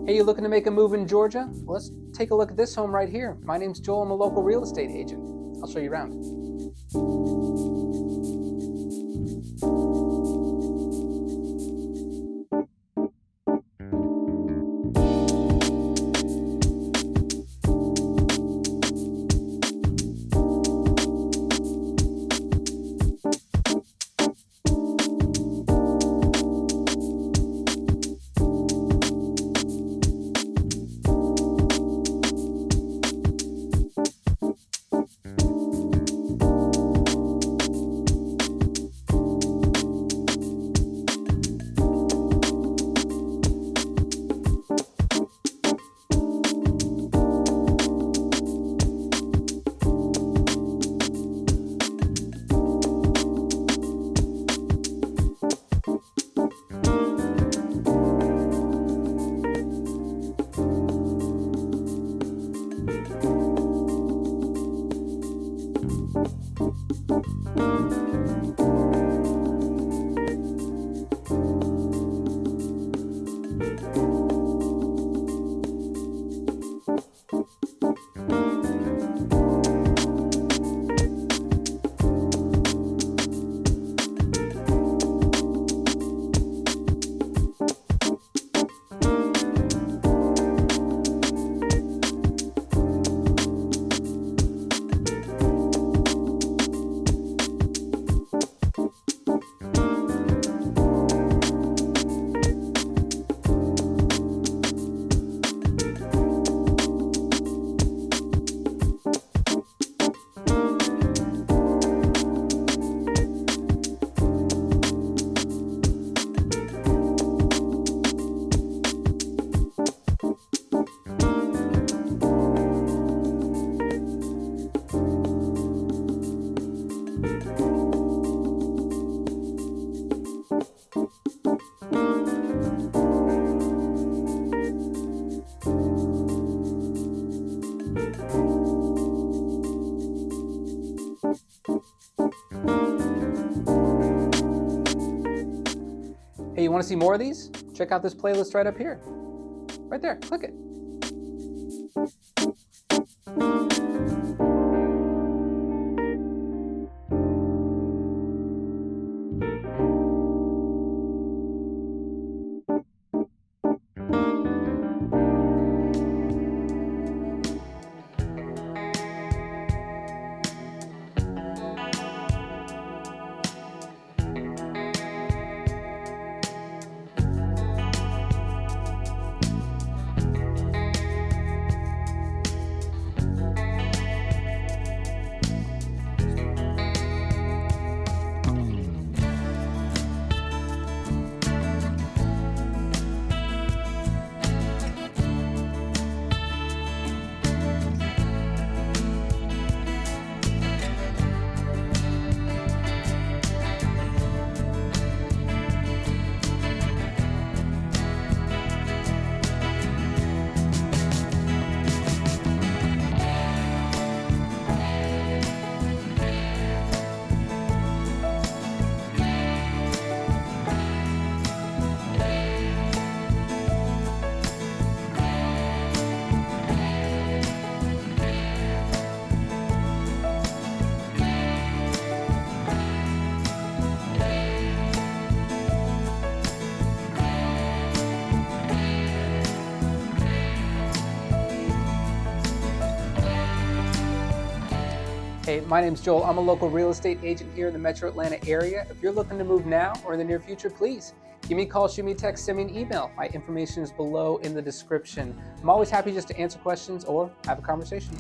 Hey, you looking to make a move in Georgia? Well, let's take a look at this home right here. My name's Joel. I'm a local real estate agent. I'll show you around. Hey, you want to see more of these? Check out this playlist right up here. Right there, click it. Hey, my name's Joel. I'm a local real estate agent here in the Metro Atlanta area. If you're looking to move now or in the near future, please give me a call, shoot me a text, send me an email. My information is below in the description. I'm always happy just to answer questions or have a conversation.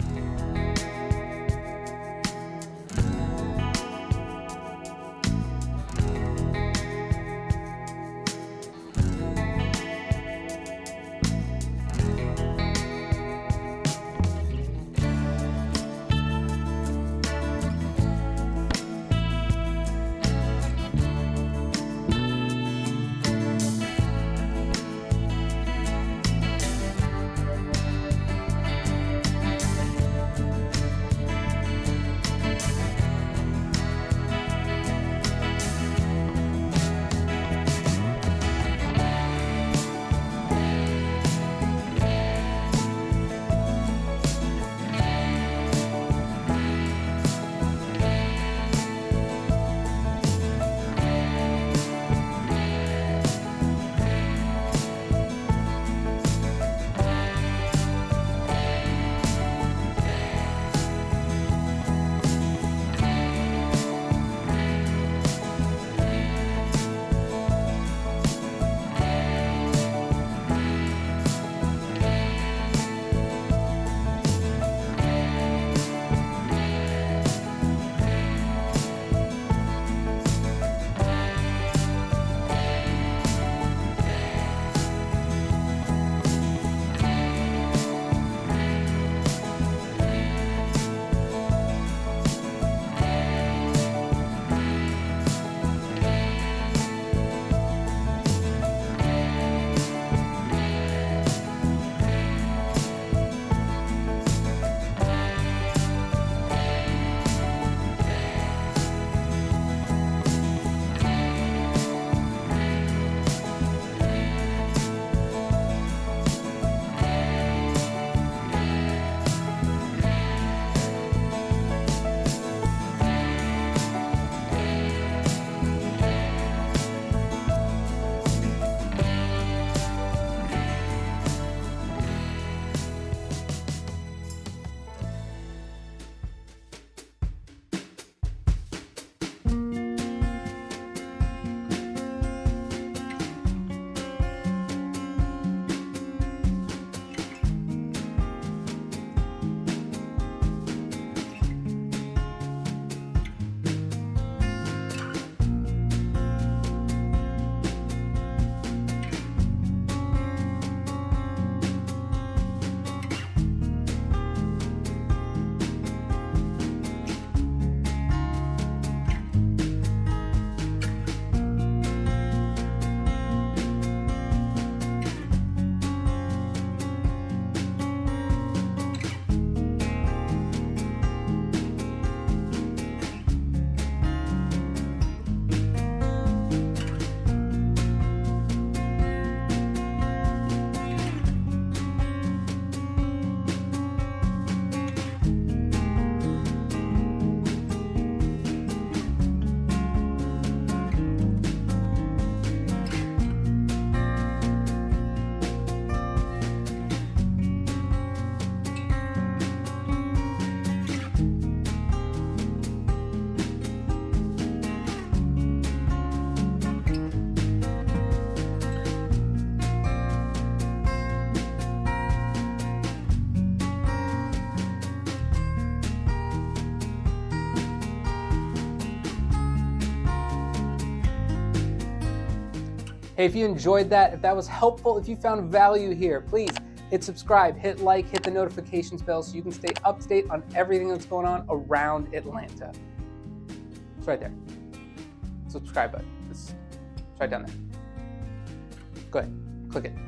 Hey, if you enjoyed that, if that was helpful, if you found value here, please hit subscribe, hit like, hit the notifications bell so you can stay up to date on everything that's going on around Atlanta. It's right there. Subscribe button. It's right down there. Go ahead, click it.